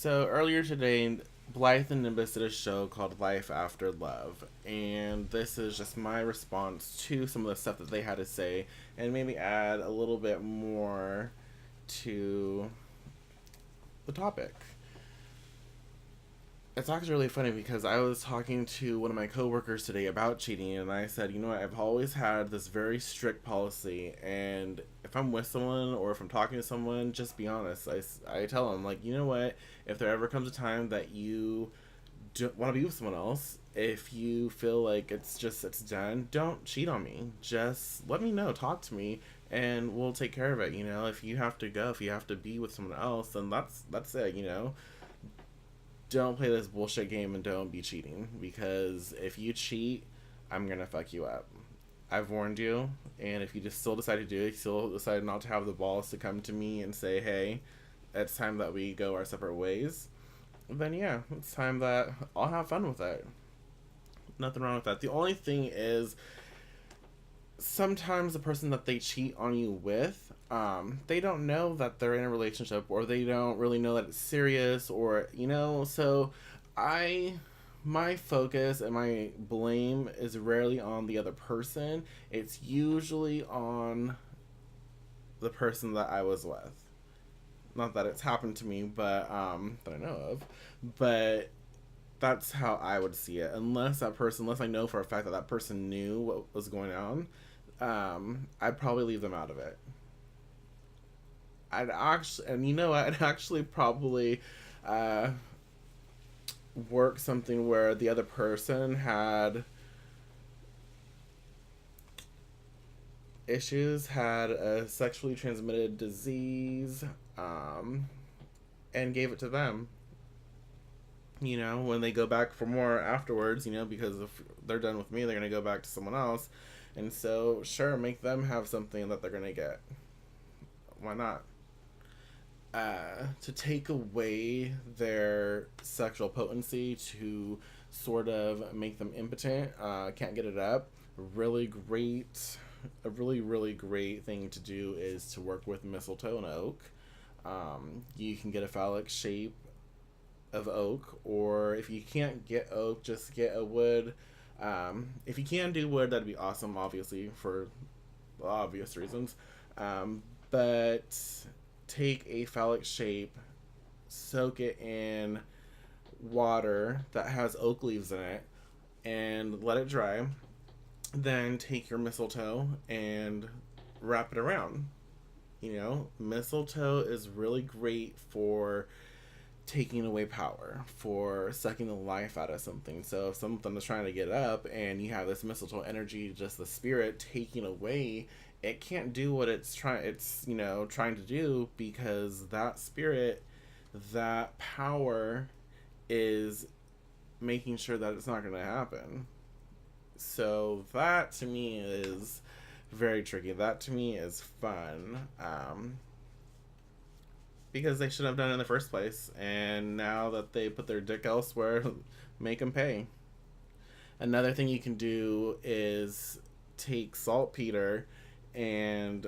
So earlier today, Blithe and Nimbus did a show called Life After Love, and this is just my response to some of the stuff that they had to say, and maybe add a little bit more to the topic. It's actually really funny because I was talking to one of my coworkers today about cheating, and I said, you know what, I've always had this very strict policy, and if I'm with someone or if I'm talking to someone, just be honest. I tell them, like, you know what, if there ever comes a time that you want to be with someone else, if you feel like it's done, don't cheat on me. Just let me know, talk to me, and we'll take care of it. If you have to go, if you have to be with someone else, then that's it. Don't play this bullshit game and don't be cheating, because if you cheat, I'm gonna fuck you up. I've warned you, and if you just still decide to do it, still decide not to have the balls to come to me and say, hey, it's time that we go our separate ways, then yeah, it's time that I'll have fun with it. Nothing wrong with that. The only thing is, sometimes the person that they cheat on you with, they don't know that they're in a relationship, or they don't really know that it's serious, or so I my focus and my blame is rarely on the other person. It's usually on the person that I was with. Not that it's happened to me, but that I know of. But that's how I would see it. Unless I know for a fact that that person knew what was going on, I'd probably leave them out of it. I'd actually probably uh, work something where the other person had issues, had a sexually transmitted disease, um, and gave it to them. When they go back for more afterwards, because if they're done with me, they're going to go back to someone else. And so, sure, make them have something that they're going to get. Why not? To take away their sexual potency, to sort of make them impotent, can't get it up. Really great, a really, really great thing to do is to work with mistletoe and oak. You can get a phallic shape of oak, or if you can't get oak, just get a wood. If you can do wood, that'd be awesome, obviously, for obvious reasons. But take a phallic shape, soak it in water that has oak leaves in it, and let it dry. Then take your mistletoe and wrap it around. Mistletoe is really great for taking away power, for sucking the life out of something. So if something is trying to get up and you have this mistletoe energy, just the spirit taking away, it can't do what it's trying to do, because that spirit, that power is making sure that it's not going to happen. So that to me is very tricky. That to me is fun. Because they should have done it in the first place. And now that they put their dick elsewhere, make them pay. Another thing you can do is take saltpeter and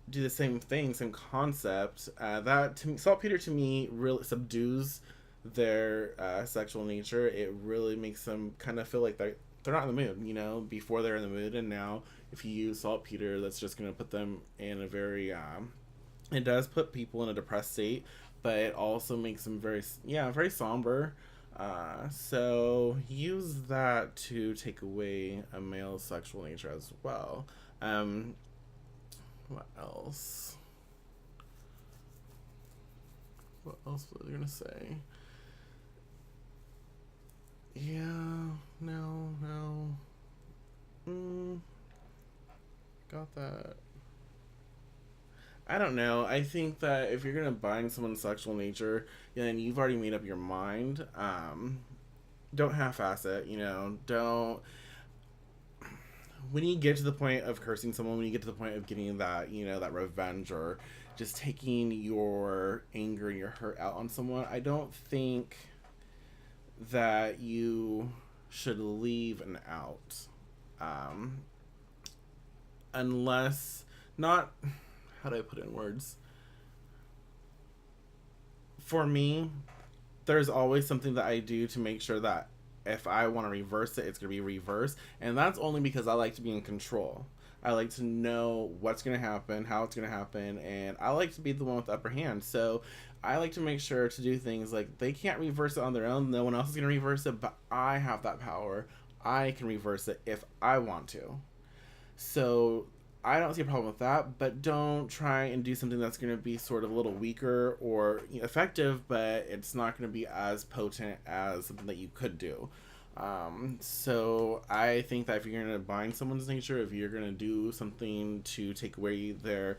do the same thing, same concept. Saltpeter to me really subdues their sexual nature. It really makes them kind of feel like they're not in the mood, before they're in the mood. And now, if you use saltpeter, that's just going to put them in a very it does put people in a depressed state, but it also makes them very somber. So use that to take away a male's sexual nature as well. What else? What else was I gonna say? Yeah, no. Got that. I don't know. I think that if you're gonna bind someone's sexual nature, then you've already made up your mind. Don't half-ass it. Don't. When you get to the point of cursing someone, when you get to the point of getting that revenge, or just taking your anger and your hurt out on someone, I don't think that you should leave an out, um, unless not. How do I put it in words? For me, there's always something that I do to make sure that if I want to reverse it, it's going to be reversed. And that's only because I like to be in control. I like to know what's going to happen, how it's going to happen, and I like to be the one with the upper hand. So I like to make sure to do things like they can't reverse it on their own. No one else is going to reverse it, but I have that power. I can reverse it if I want to. So I don't see a problem with that, but don't try and do something that's going to be sort of a little weaker or effective, but it's not going to be as potent as something that you could do. So I think that if you're going to bind someone's nature, if you're going to do something to take away their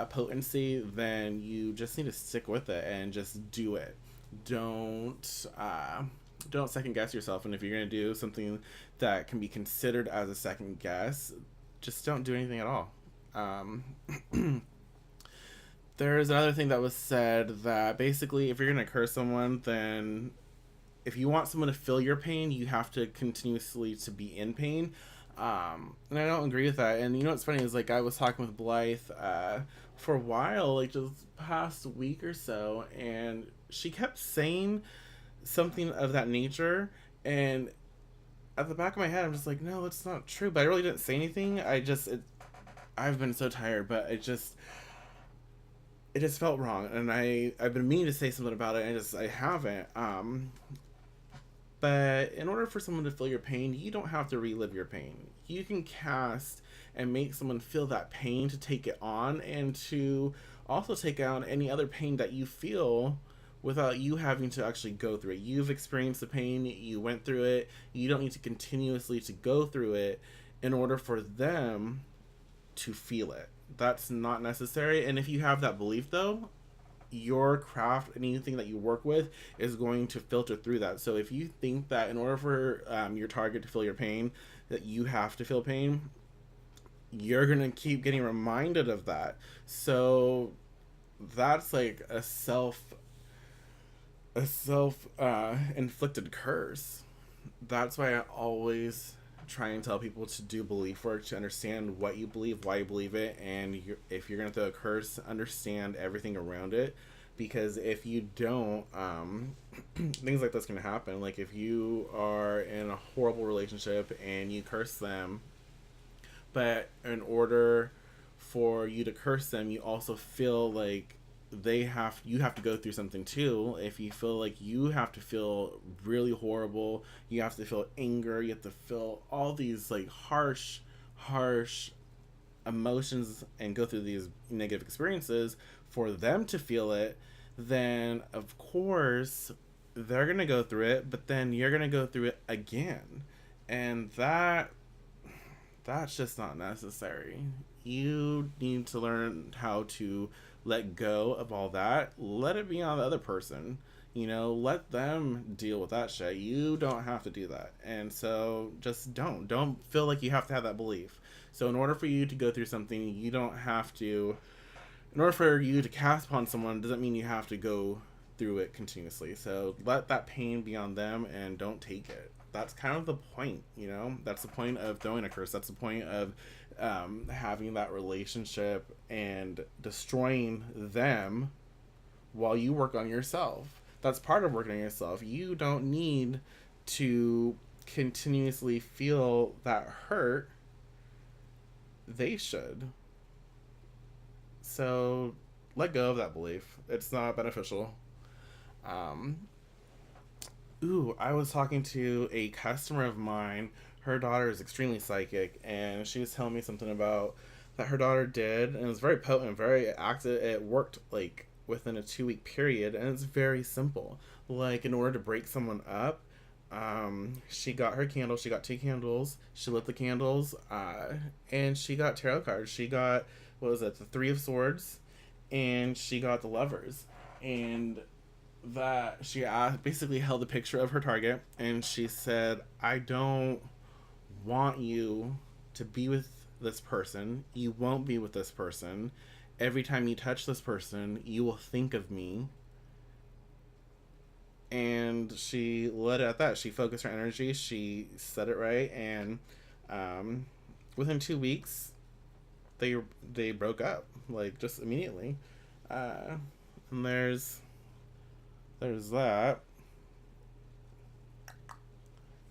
potency, then you just need to stick with it and just do it. Don't don't second guess yourself. And if you're going to do something that can be considered as a second guess, just don't do anything at all. Um, there's another thing that was said that basically, if you're going to curse someone, then if you want someone to feel your pain, you have to continuously to be in pain. And I don't agree with that. And you know what's funny is like I was talking with Blythe for a while, like just past week or so, and she kept saying something of that nature, and at the back of my head, I'm just like, no, that's not true. But I really didn't say anything. I've been so tired, but it just felt wrong, and I've been meaning to say something about it, and I haven't. But in order for someone to feel your pain, you don't have to relive your pain. You can cast and make someone feel that pain to take it on, and to also take on any other pain that you feel without you having to actually go through it. You've experienced the pain, you went through it, you don't need to continuously to go through it in order for them to feel it. That's not necessary. And if you have that belief though, your craft and anything that you work with is going to filter through that. So if you think that in order for your target to feel your pain, that you have to feel pain, you're going to keep getting reminded of that. So that's like a self inflicted curse. That's why I always try and tell people to do belief work, to understand what you believe, why you believe it, and if you're gonna throw a curse, understand everything around it. Because if you don't, things like this can happen. Like if you are in a horrible relationship and you curse them, but in order for you to curse them, you also feel like you have to go through something too. If you feel like you have to feel really horrible, you have to feel anger, you have to feel all these like harsh emotions and go through these negative experiences for them to feel it, then of course they're gonna go through it, but then you're gonna go through it again, and that's just not necessary. You need to learn how to let go of all that. Let it be on the other person. Let them deal with that shit. You don't have to do that. And so just don't feel like you have to have that belief. So in order for you to go through something, you don't have to, in order for you to cast upon someone, doesn't mean you have to go through it continuously. So let that pain be on them and don't take it. That's kind of the point, That's the point of throwing a curse. That's the point of having that relationship and destroying them while you work on yourself. That's part of working on yourself. You don't need to continuously feel that hurt. They should. So let go of that belief. It's not beneficial. I was talking to a customer of mine. Her daughter is extremely psychic, and she was telling me something about that her daughter did, and it was very potent, very active. It worked like within a 2-week period, and it's very simple. Like in order to break someone up, she got her candle. She got 2 candles. She lit the candles, and she got tarot cards. She got, what was it, the 3 of Swords, and she got the Lovers, and that she basically held a picture of her target, and she said, I don't want you to be with this person. You won't be with this person. Every time you touch this person, you will think of me. And she let it at that. She focused her energy. She said it right. And within 2 weeks, they broke up. Like, just immediately. And there's There's that.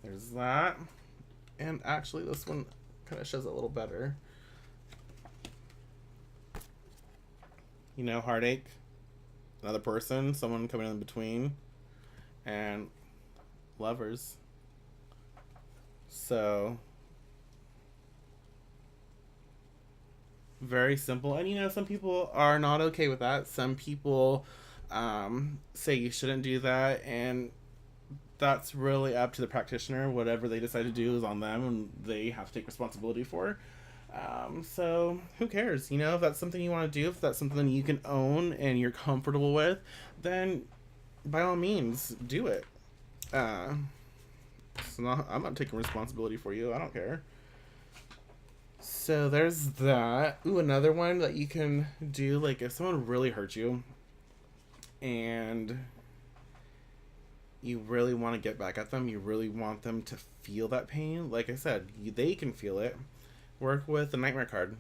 There's that. And actually, this one kind of shows it a little better. You know, heartache, another person, someone coming in between, and lovers. So, very simple. And you know, some people are not okay with that. Some people say you shouldn't do that, and that's really up to the practitioner. Whatever they decide to do is on them, and they have to take responsibility for. So who cares? You know, if that's something you want to do, if that's something you can own and you're comfortable with, then by all means do it. Uh, I'm not taking responsibility for you. I don't care. So there's that. Ooh, another one that you can do, like if someone really hurt you and you really want to get back at them, you really want them to feel that pain. Like I said, they can feel it. Work with the nightmare card.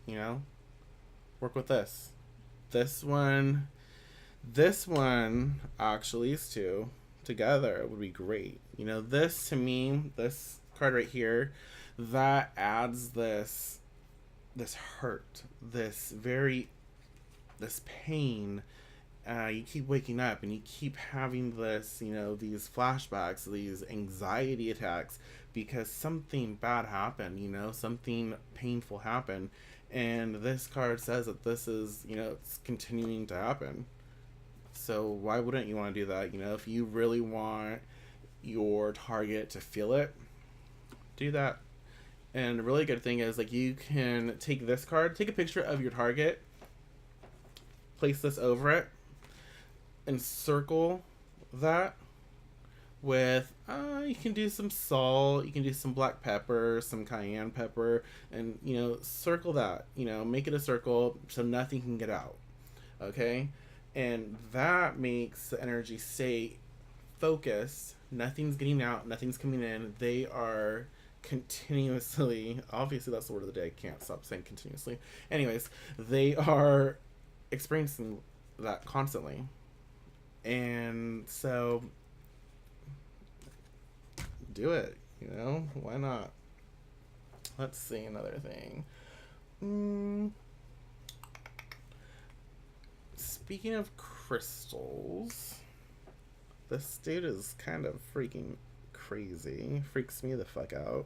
You know, work with this. This one, this one actually, these two together would be great. You know, this to me, this card right here, that adds this hurt, this pain. You keep waking up and you keep having this, you know, these flashbacks, these anxiety attacks because something bad happened, you know, something painful happened. And this card says that this is, you know, it's continuing to happen. So why wouldn't you want to do that? You know, if you really want your target to feel it, do that. And a really good thing is, like, you can take this card, take a picture of your target, place this over it, and circle that with you can do some salt, you can do some black pepper, some cayenne pepper, and you know, circle that, you know, make it a circle so nothing can get out. Okay? And that makes the energy stay focused. Nothing's getting out, nothing's coming in. They are continuously, obviously that's the word of the day, I can't stop saying continuously. Anyways, they are experiencing that constantly. And so do it, you know, why not? Let's see another thing. Speaking of crystals, this dude is kind of freaking crazy, freaks me the fuck out.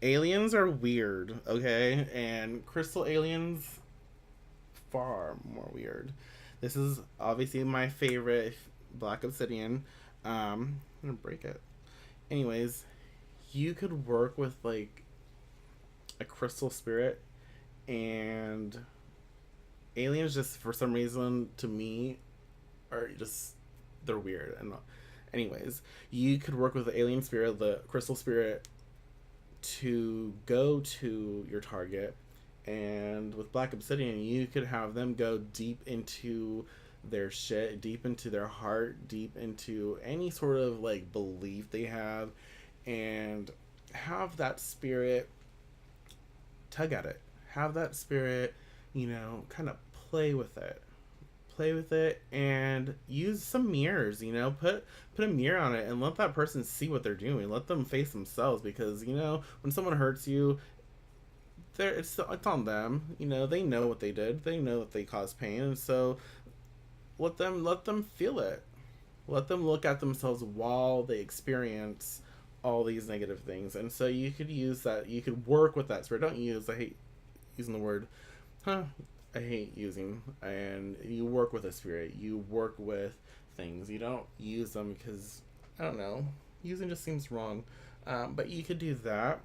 Aliens are weird, okay, and crystal aliens far more weird. This is obviously my favorite, black obsidian. I'm gonna break it. Anyways, you could work with like a crystal spirit, and aliens just for some reason to me are just, they're weird. And anyways, you could work with the alien spirit, the crystal spirit, to go to your target, and with black obsidian you could have them go deep into their shit, deep into their heart, deep into any sort of like belief they have, and have that spirit tug at it, have that spirit, you know, kind of play with it, and use some mirrors, you know, put a mirror on it and let that person see what they're doing, let them face themselves, because you know, when someone hurts you, it's on them, you know, they know what they did, they know that they caused pain, and so let them feel it, let them look at themselves while they experience all these negative things. And so you could use that, you could work with that spirit. Don't use, I hate using the word, I hate using, and you work with a spirit, you work with things, you don't use them because, I don't know, using just seems wrong. But you could do that,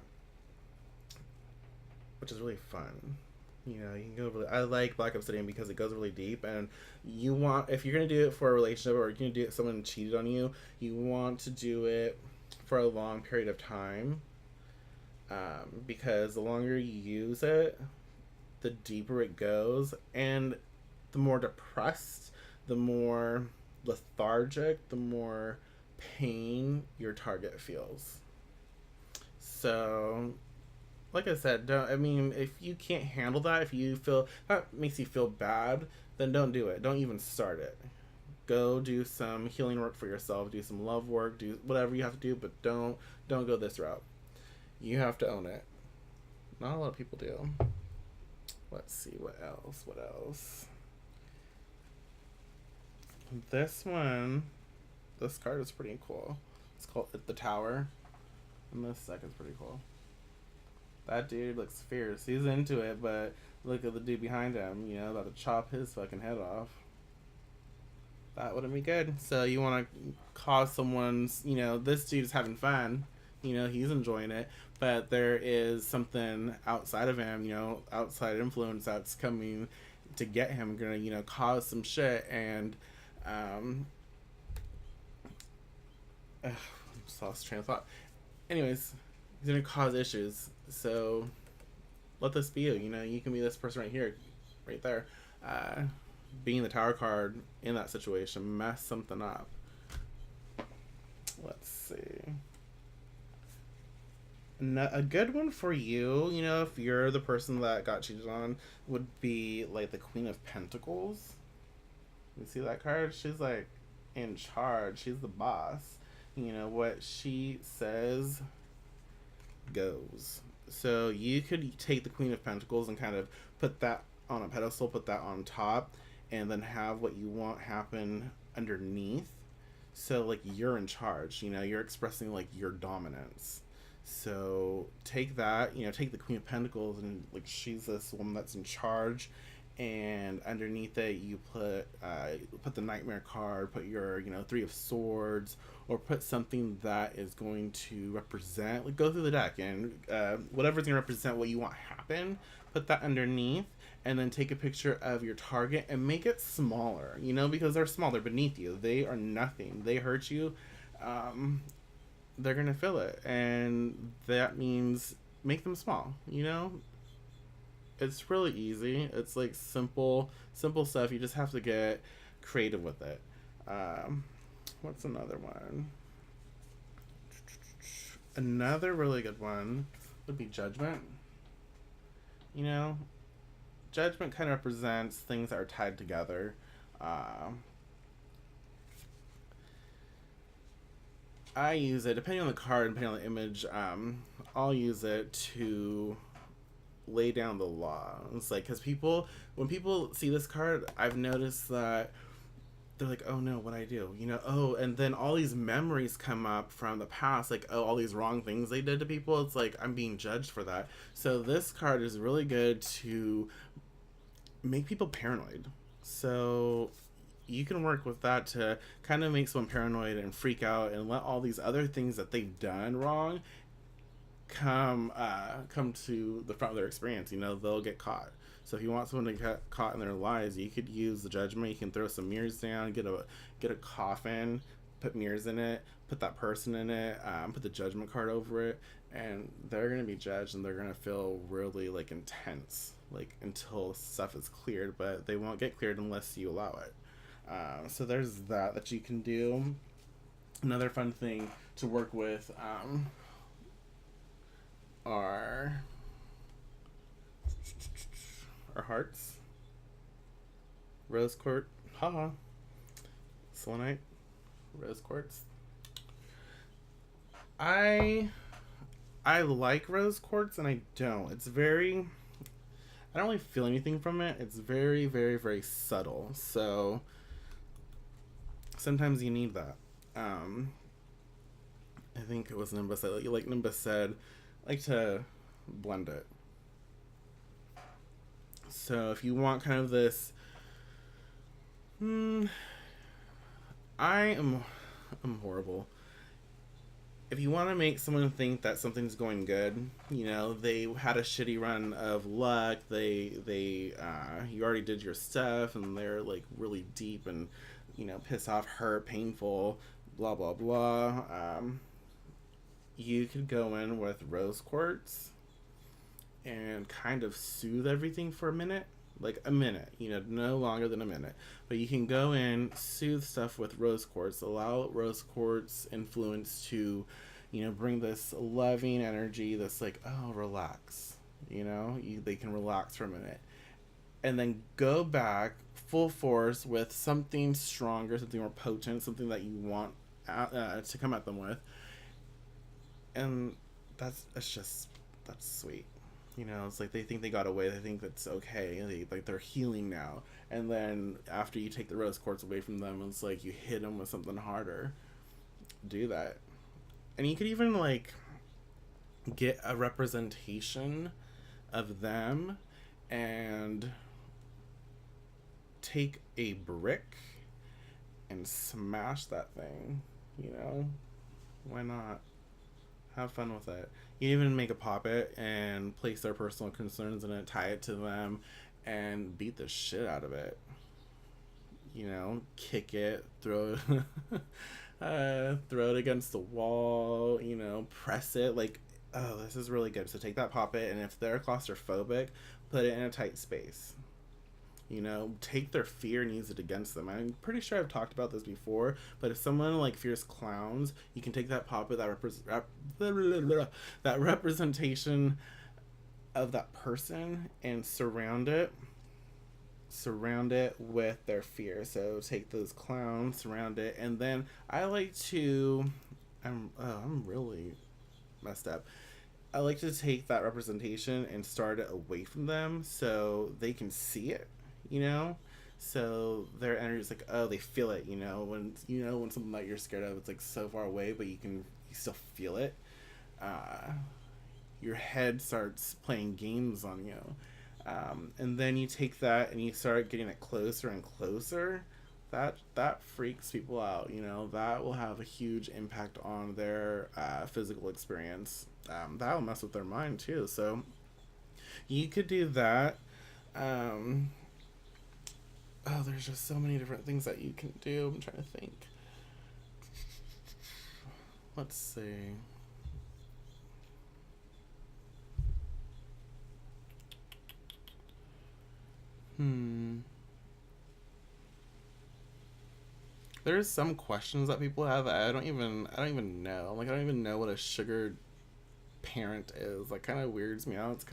which is really fun. You know, you can go really, I like black obsidian because it goes really deep, and you want, if you're gonna do it for a relationship, or you're gonna do it if someone cheated on you, you want to do it for a long period of time, because the longer you use it, the deeper it goes, and the more depressed, the more lethargic, the more pain your target feels. So, like I said, if you can't handle that, if you feel that makes you feel bad, then don't do it. Don't even start it. Go do some healing work for yourself, do some love work, do whatever you have to do, but don't go this route. You have to own it. Not a lot of people do. Let's see what else. What else? This one, this card is pretty cool. It's called the Tower, and this second's pretty cool. That dude looks fierce. He's into it, but look at the dude behind him. You know, about to chop his fucking head off. That wouldn't be good. So you want to cause someone's, you know, this dude's having fun. You know, he's enjoying it, but there is something outside of him, you know, outside influence that's coming to get him, gonna, you know, cause some shit, and just lost train of thought. Anyways, he's gonna cause issues. So let this be you. You know, you can be this person right here, right there, being the Tower card in that situation, mess something up. Let's see. A good one for you, you know, if you're the person that got cheated on, would be like the Queen of Pentacles. You see that card? She's like in charge. She's the boss. You know, what she says goes. So you could take the Queen of Pentacles and kind of put that on a pedestal, put that on top, and then have what you want happen underneath. So like you're in charge, you know, you're expressing like your dominance. So take that, you know, take the Queen of Pentacles, and like she's this woman that's in charge, and underneath it you put the Nightmare card, put your, you know, Three of Swords, or put something that is going to represent, like, go through the deck, and whatever's going to represent what you want happen, put that underneath, and then take a picture of your target and make it smaller, you know, because they're small, they're beneath you, they are nothing, they hurt you, they're gonna feel it, and that means make them small, you know. It's really easy. It's like simple stuff. You just have to get creative with it. What's another one? Another really good one would be Judgment. You know, Judgment kind of represents things that are tied together. I use it, depending on the card, depending on the image, I'll use it to lay down the law. It's like, because when people see this card, I've noticed that they're like, oh no, what I do? You know, oh, and then all these memories come up from the past, like, oh, all these wrong things they did to people. It's like, I'm being judged for that. So this card is really good to make people paranoid. So you can work with that to kind of make someone paranoid and freak out, and let all these other things that they've done wrong come to the front of their experience. You know, they'll get caught. So if you want someone to get caught in their lies, you could use the Judgment. You can throw some mirrors down, get a coffin, put mirrors in it, put that person in it, put the Judgment card over it, and they're gonna be judged, and they're gonna feel really like intense, like until stuff is cleared, but they won't get cleared unless you allow it. So there's that you can do. Another fun thing to work with are hearts, rose quartz, selenite, rose quartz. I like rose quartz, and I don't. I don't really feel anything from it. It's very, very, very subtle. So sometimes you need that. I think it was Nimbus. Like Nimbus said, I like to blend it. So if you want kind of this, I'm horrible. If you want to make someone think that something's going good, you know, they had a shitty run of luck, you already did your stuff, and they're like really deep and, you know, pissed off, hurt, painful, blah blah blah. You could go in with rose quartz and kind of soothe everything for a minute, like a minute, you know, no longer than a minute. But you can go in, soothe stuff with rose quartz, allow rose quartz influence to, you know, bring this loving energy that's like, oh, relax, you know, they can relax for a minute. and then go back full force with something stronger, something more potent, something that you want to come at them with. And that's sweet. You know, it's like they think they got away. They think that's okay. They're healing now. And then after you take the rose quartz away from them, it's like you hit them with something harder. Do that. And you could even like get a representation of them and take a brick and smash that thing. You know, why not? Have fun with it. You even make a puppet and place their personal concerns in it, tie it to them, and beat the shit out of it. You know, kick it, throw it, throw it against the wall. You know, press it. Like, oh, this is really good. So take that puppet, and if they're claustrophobic, put it in a tight space. You know, take their fear and use it against them. I'm pretty sure I've talked about this before, but if someone like fears clowns, you can take that puppet, that representation of that person, and surround it with their fear. So take those clowns, surround it, and then I like to, I'm really messed up. I like to take that representation and start it away from them so they can see it. You know, so their energy is like, oh, they feel it. You know, when something that you're scared of, it's like so far away, but you still feel it. Your head starts playing games on you, and then you take that and you start getting it closer and closer. That freaks people out. You know, that will have a huge impact on their physical experience. That will mess with their mind too. So you could do that. Oh, there's just so many different things that you can do. I'm trying to think. Let's see. There's some questions that people have that I don't even know. Like, I don't even know what a sugar parent is. Like, kind of weirds me out.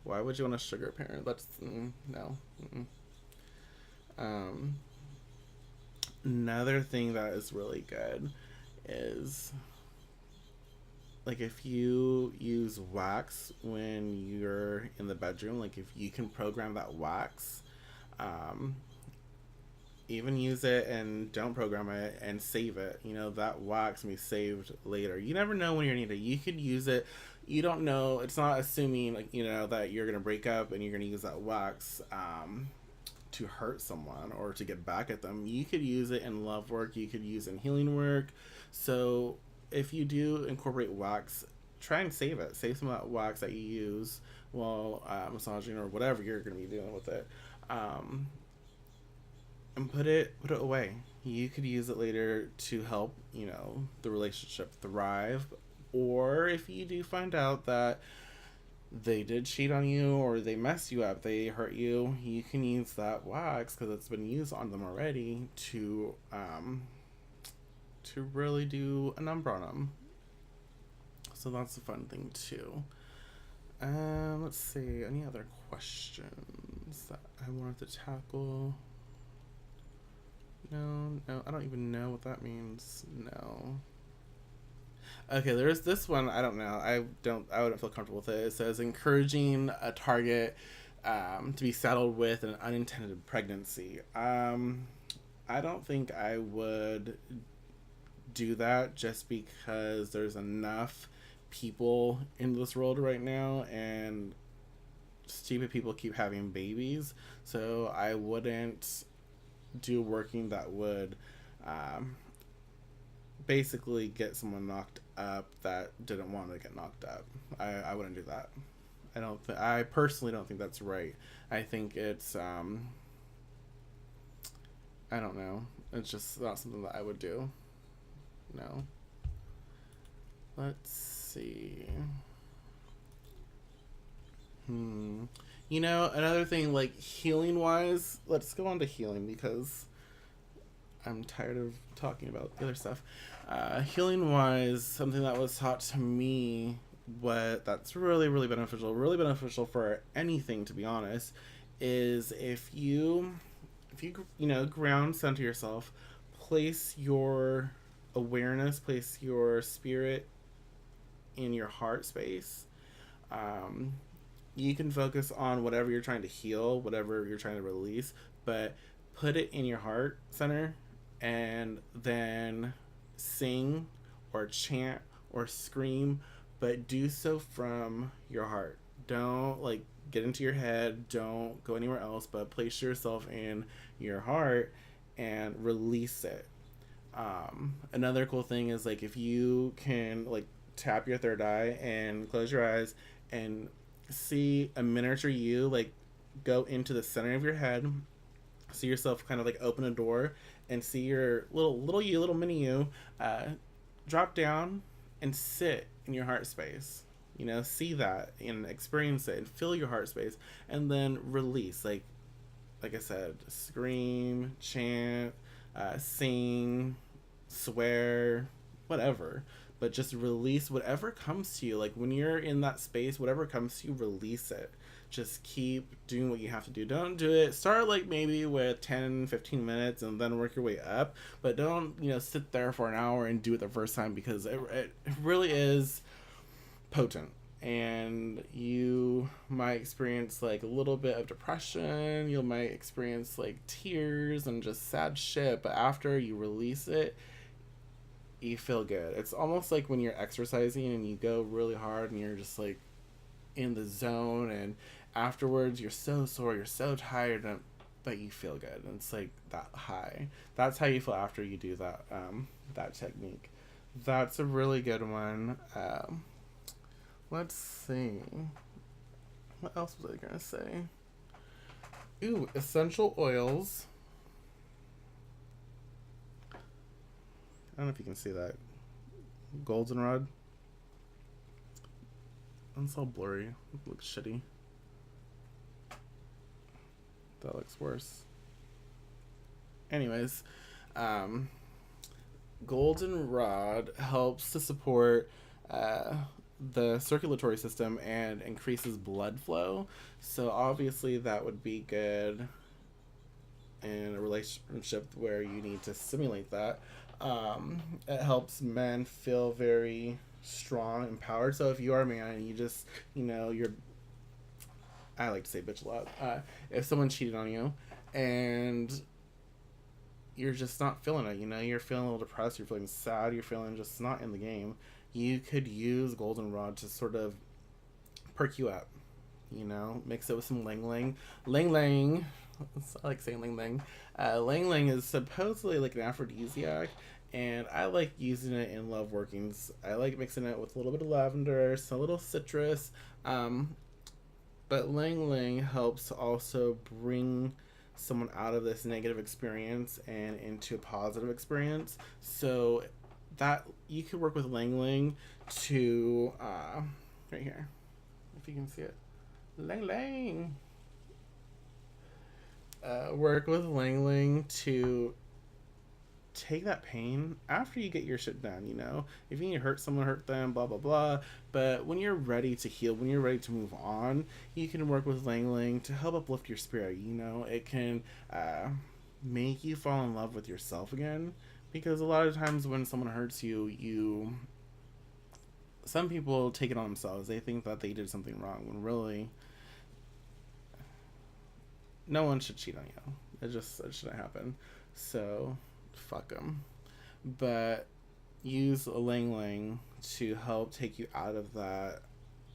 Why would you want a sugar parent? That's no. Um, Another thing that is really good is like if you use wax when you're in the bedroom, like if you can program that wax, um, even use it and don't program it and save it. You know, that wax can be saved later. You never know when you're needed. You could use it. You don't know. It's not assuming like, you know, that you're gonna break up and you're gonna use that wax to hurt someone or to get back at them. You could use it in love work. You could use it in healing work. So if you do incorporate wax, try and save it. Save some of that wax that you use while massaging or whatever you're gonna be doing with it. And put it away. You could use it later to help, you know, the relationship thrive. Or if you do find out that they did cheat on you or they messed you up, they hurt you, you can use that wax because it's been used on them already to really do a number on them. So that's a fun thing too. Let's see, any other questions that I wanted to tackle? No, I don't even know what that means. No. Okay, there's this one. I don't know. I wouldn't feel comfortable with it. It says encouraging a target to be saddled with an unintended pregnancy. I don't think I would do that just because there's enough people in this world right now and stupid people keep having babies. So I wouldn't do working that would basically get someone knocked up that didn't want to get knocked up. I wouldn't do that. I personally don't think that's right. I think it's I don't know. It's just not something that I would do. No. Let's see. You know, another thing, like healing wise, let's go on to healing because I'm tired of talking about the other stuff. Healing wise, something that was taught to me that's really beneficial for anything, to be honest, is if you ground center yourself, place your awareness, place your spirit in your heart space. Um, you can focus on whatever you're trying to heal, whatever you're trying to release, but put it in your heart center and then sing or chant or scream, but do so from your heart. Don't like get into your head, don't go anywhere else, but place yourself in your heart and release it. Another cool thing is like if you can like tap your third eye and close your eyes and see a miniature you like go into the center of your head, see yourself kind of like open a door and see your little mini you uh, drop down and sit in your heart space. See that and experience it and feel your heart space, and then release. Like I said, scream, chant, sing, swear, whatever. But just release whatever comes to you. Like when you're in that space, whatever comes to you, release it. Just keep doing what you have to do. Don't do it. Start like maybe with 10, 15 minutes and then work your way up. But don't, sit there for an hour and do it the first time, because it really is potent. And you might experience like a little bit of depression. You might experience like tears and just sad shit. But after you release it, you feel good. It's almost like when you're exercising and you go really hard and you're just like in the zone, and afterwards you're so sore, you're so tired, but you feel good. And it's like that high. That's how you feel after you do that technique. That's a really good one. Let's see. What else was I gonna say? Ooh, essential oils. I don't know if you can see that. Goldenrod. It's all blurry. It looks shitty. That looks worse. Anyways, goldenrod helps to support the circulatory system and increases blood flow. So obviously that would be good in a relationship where you need to simulate that. It helps men feel very strong, empowered. So if you are a man and you just, I like to say bitch a lot. If someone cheated on you and you're just not feeling it, you're feeling a little depressed, you're feeling sad, you're feeling just not in the game, you could use goldenrod to sort of perk you up. Mix it with some Ling Ling. Ling Ling, I like saying Ling Ling. Ling Ling is supposedly like an aphrodisiac, and I like using it in love workings. I like mixing it with a little bit of lavender, some little citrus. But Ling Ling helps also bring someone out of this negative experience and into a positive experience. So that you could work with Ling Ling to right here, if you can see it. Ling Ling. Work with Ling Ling to take that pain after you get your shit done. If you need to hurt someone, hurt them, blah blah blah. But when you're ready to heal, when you're ready to move on, you can work with Ling Ling to help uplift your spirit. It can make you fall in love with yourself again, because a lot of times when someone hurts you some people take it on themselves. They think that they did something wrong when really no one should cheat on you. It shouldn't happen. So fuck them. But use a Ling Ling to help take you out of that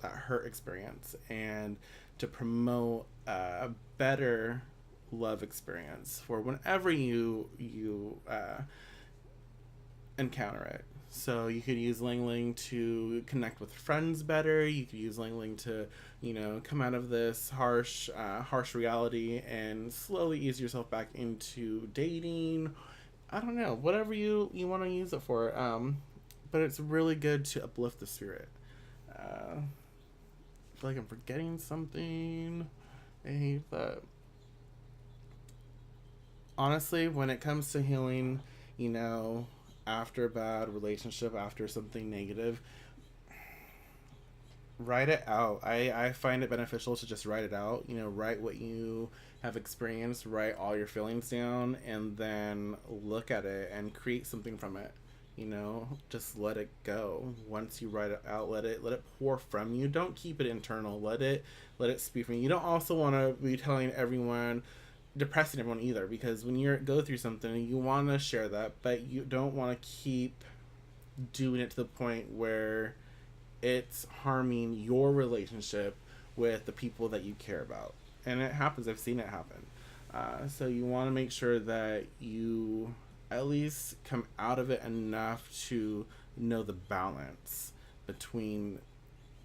hurt experience and to promote a better love experience for whenever you encounter it. So you could use Ling Ling to connect with friends better. You could use Ling Ling to, come out of this harsh reality and slowly ease yourself back into dating. I don't know, whatever you want to use it for. But it's really good to uplift the spirit. I feel like I'm forgetting something. I hate that. Honestly, when it comes to healing, after a bad relationship, after something negative, Write it out. I find it beneficial to just write it out. You know, write what you have experienced, write all your feelings down, and then look at it and create something from it. You know, just let it go. Once you write it out, let it pour from you. Don't keep it internal. Let it speak from you. You don't also want to be telling everyone, depressing everyone either, because when you go through something, you want to share that, but you don't want to keep doing it to the point where it's harming your relationship with the people that you care about. And it happens. I've seen it happen. So you want to make sure that you at least come out of it enough to know the balance between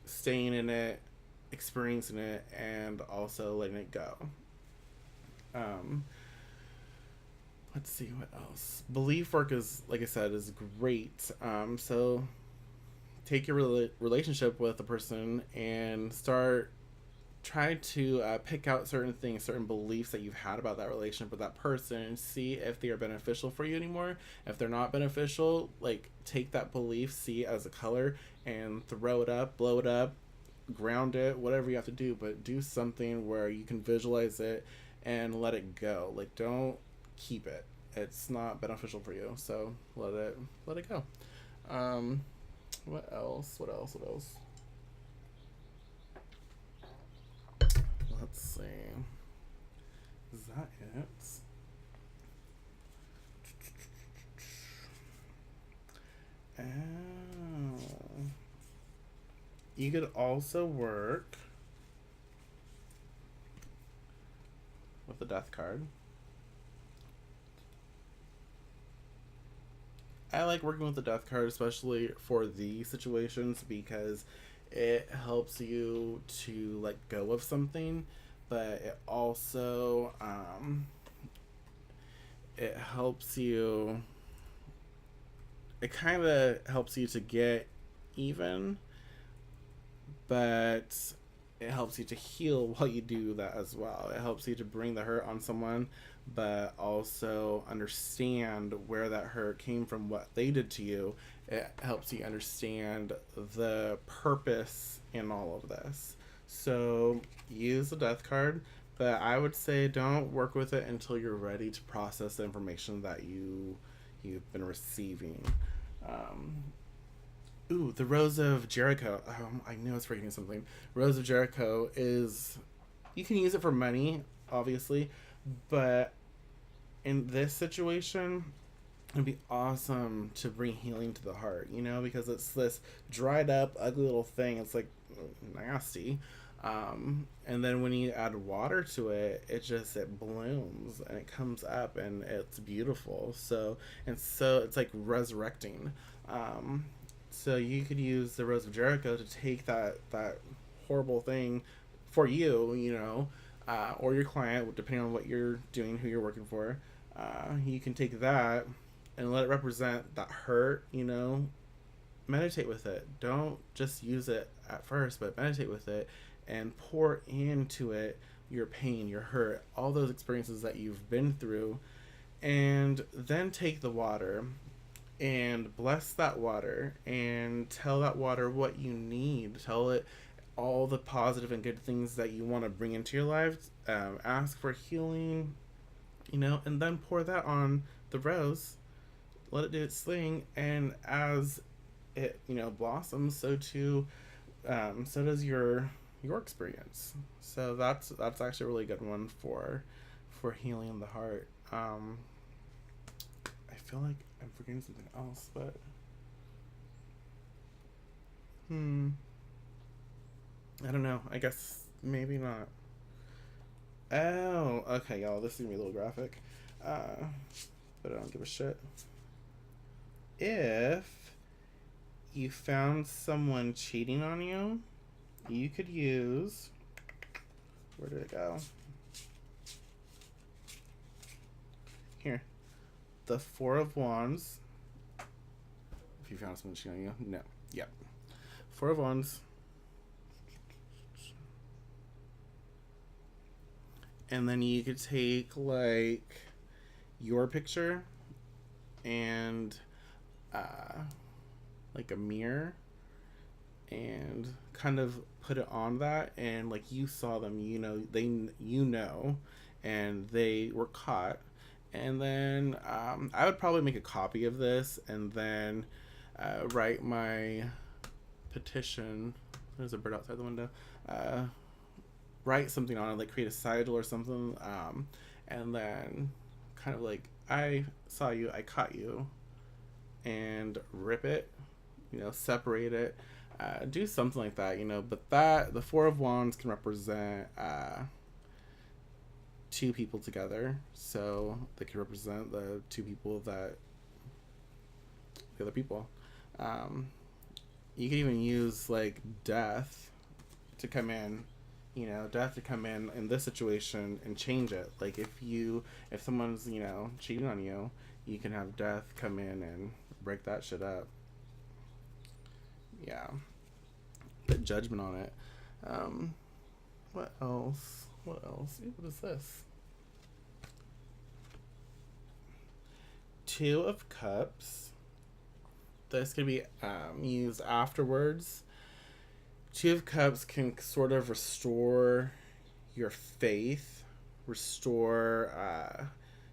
staying in it, experiencing it, and also letting it go. Um, let's see what else. Belief work is, like I said, is great. So take your relationship with a person and start try to pick out certain things, certain beliefs that you've had about that relationship with that person, and see if they are beneficial for you anymore. If they're not beneficial, like take that belief, see it as a color, and throw it up, blow it up, ground it, whatever you have to do, but do something where you can visualize it and let it go. Like, don't keep it. It's not beneficial for you, so let it go. Um, what else? What else? What else? Let's see. Is that it? Oh. You could also work with the death card. I like working with the death card, especially for these situations, because it helps you to let go of something, but it helps you. It kind of helps you to get even, but it helps you to heal while you do that as well. It helps you to bring the hurt on someone, but also understand where that hurt came from, what they did to you. It helps you understand the purpose in all of this. So use the death card, but I would say don't work with it until you're ready to process the information that you've been receiving. Um, Ooh, the Rose of Jericho. I knew I was forgetting something. Rose of Jericho is, you can use it for money, obviously, but in this situation, it'd be awesome to bring healing to the heart, you know, because it's this dried up, ugly little thing. It's like nasty. And then when you add water to it, it blooms and it comes up and it's beautiful. So it's like resurrecting. So you could use the Rose of Jericho to take that horrible thing for you, you know, or your client, depending on what you're doing, who you're working for. You can take that and let it represent that hurt, you know. Meditate with it. Don't just use it at first, but meditate with it and pour into it your pain, your hurt, all those experiences that you've been through, and then take the water and bless that water and tell that water what you need. Tell it all the positive and good things that you want to bring into your life. Ask for healing, you know, and then pour that on the rose. Let it do its thing, and as it, you know, blossoms, so too, so does your experience. So that's actually a really good one for healing the heart. I feel like I'm forgetting something else, but I don't know. I guess maybe not. Oh, okay, y'all. This is gonna be a little graphic, but I don't give a shit. If you found someone cheating on you, you could use. Where did it go? Here. The Four of Wands. If you found someone cheating on you. No. Yep. Four of Wands. And then you could take, like, your picture and, like, a mirror, and kind of put it on that, and like you saw them, and they were caught. And then I would probably make a copy of this and then write my petition. There's a bird outside the window. Uh, Write something on it, like create a sigil or something, and then kind of like, I saw you, I caught you, and rip it, separate it, do something like that, But that the Four of Wands can represent two people together, so they can represent the two people that the other people. Um, you can even use like death to come in, death to come in this situation and change it. Like if someone's cheating on you, you can have death come in and break that shit up. Yeah, put judgment on it. What else? What is this? Two of Cups. This could be used afterwards. Two of Cups can sort of restore your faith, restore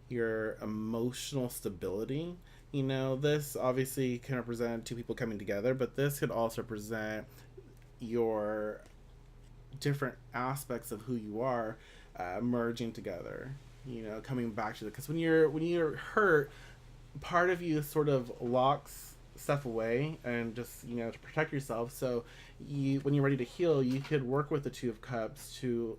your emotional stability. This obviously can represent two people coming together, but this could also represent your different aspects of who you are merging together. Coming back to it, because when you're hurt, part of you sort of locks stuff away and just to protect yourself. So when you're ready to heal, you could work with the Two of Cups to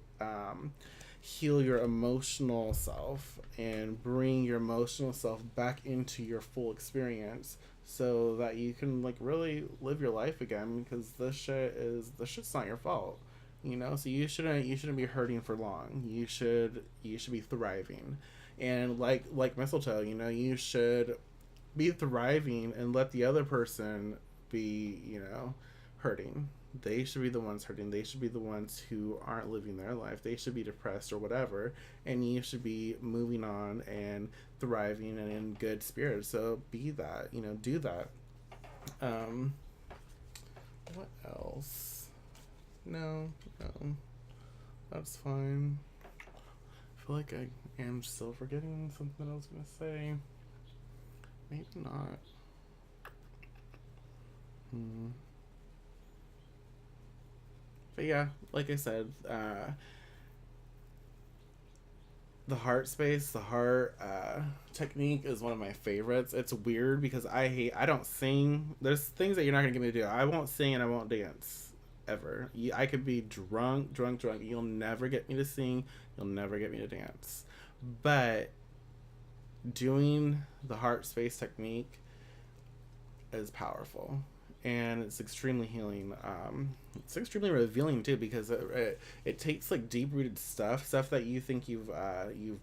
heal your emotional self and bring your emotional self back into your full experience, so that you can like really live your life again, because this shit's not your fault. So you shouldn't be hurting for long. You should be thriving. And like mistletoe, you should be thriving and let the other person be, hurting. They should be the ones hurting. They should be the ones who aren't living their life. They should be depressed or whatever, and you should be moving on and thriving and in good spirits. So be that, do that. What else? No, that's fine. I feel like I am still forgetting something I was gonna say. Maybe not. But yeah, like I said, the heart space, the heart technique is one of my favorites. It's weird because I don't sing. There's things that you're not gonna get me to do. I won't sing and I won't dance ever. I could be drunk. You'll never get me to sing. You'll never get me to dance. But doing the heart space technique is powerful, and it's extremely healing. It's extremely revealing too, because it takes like deep rooted stuff that you think you've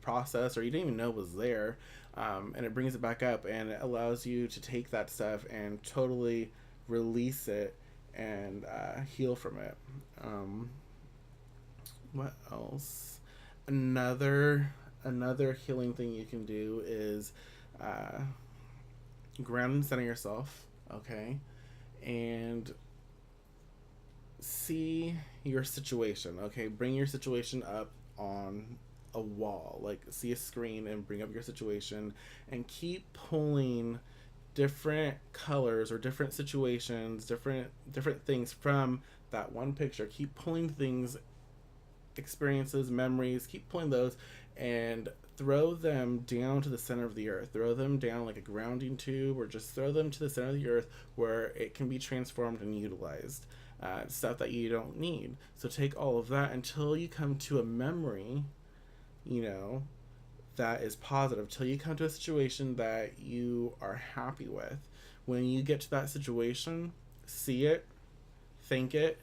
processed or you didn't even know was there, and it brings it back up, and it allows you to take that stuff and totally release it and heal from it. What else? Another healing thing you can do is ground and center yourself, okay, and see your situation, okay. Bring your situation up on a wall, like see a screen and bring up your situation, and keep pulling different colors or different situations, different things from that one picture. Keep pulling things, experiences, memories, keep pulling those and throw them down to the center of the earth. Throw them down like a grounding tube, or just throw them to the center of the earth where it can be transformed and utilized. Stuff that you don't need. So take all of that until you come to a memory, that is positive, till you come to a situation that you are happy with. When you get to that situation, see it, think it,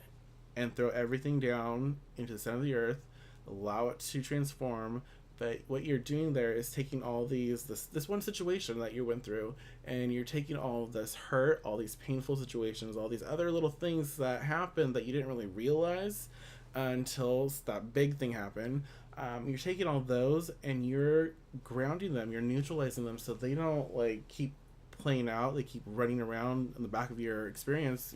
and throw everything down into the center of the earth. Allow it to transform. But what you're doing there is taking all this one situation that you went through, and you're taking all of this hurt, all these painful situations, all these other little things that happened that you didn't really realize until that big thing happened. You're taking all those and you're grounding them, you're neutralizing them, so they don't like keep playing out, they keep running around in the back of your experience,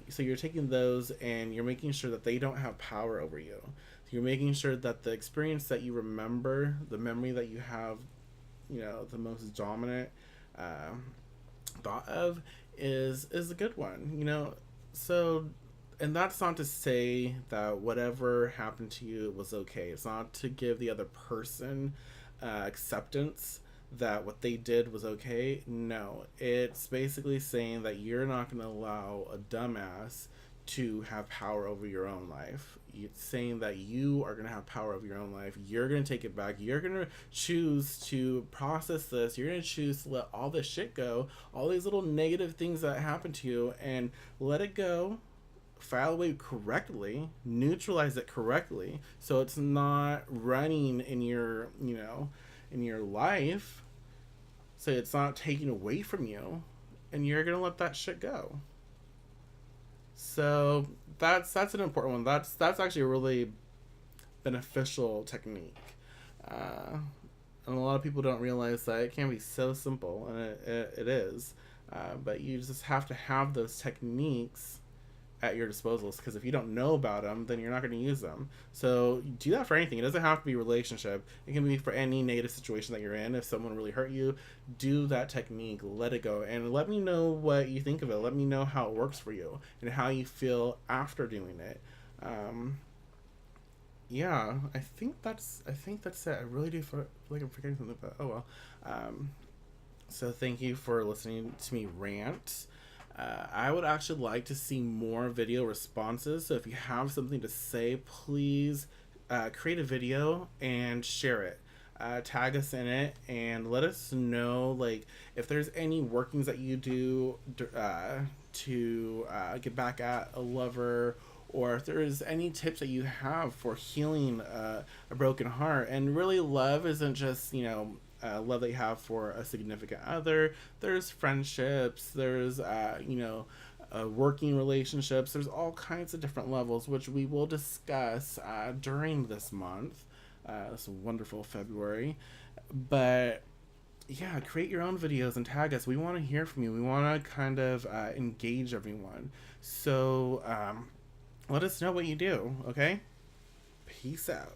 So you're taking those and you're making sure that they don't have power over you. So you're making sure that the experience that you remember, the memory that you have, the most dominant uh, thought of is a good one. So, and that's not to say that whatever happened to you was okay. It's not to give the other person acceptance that what they did was okay. No, it's basically saying that you're not going to allow a dumbass to have power over your own life. It's saying that you are going to have power over your own life. You're going to take it back. You're going to choose to process this. You're going to choose to let all this shit go, all these little negative things that happen to you, and let it go, file away correctly, neutralize it correctly, so it's not running in your, in your life, so it's not taken away from you, and you're gonna let that shit go. So that's an important one. That's actually a really beneficial technique. Uh, and a lot of people don't realize that it can be so simple, and it is. But you just have to have those techniques at your disposals, because if you don't know about them, then you're not going to use them. So do that for anything. It doesn't have to be a relationship. It can be for any negative situation that you're in. If someone really hurt you, do that technique, let it go, and let me know what you think of it. Let me know how it works for you and how you feel after doing it. Yeah, I think that's it. I really do feel like I'm forgetting something, but oh well. So thank you for listening to me rant. I would actually like to see more video responses. So if you have something to say, please create a video and share it. Tag us in it and let us know, like, if there's any workings that you do to get back at a lover, or if there's any tips that you have for healing a broken heart. And really, love isn't just, love that you have for a significant other. There's friendships, there's working relationships. There's all kinds of different levels, which we will discuss during this month, this wonderful February. But yeah, create your own videos and tag us. We want to hear from you. We want to kind of engage everyone. So let us know what you do. Okay, peace out.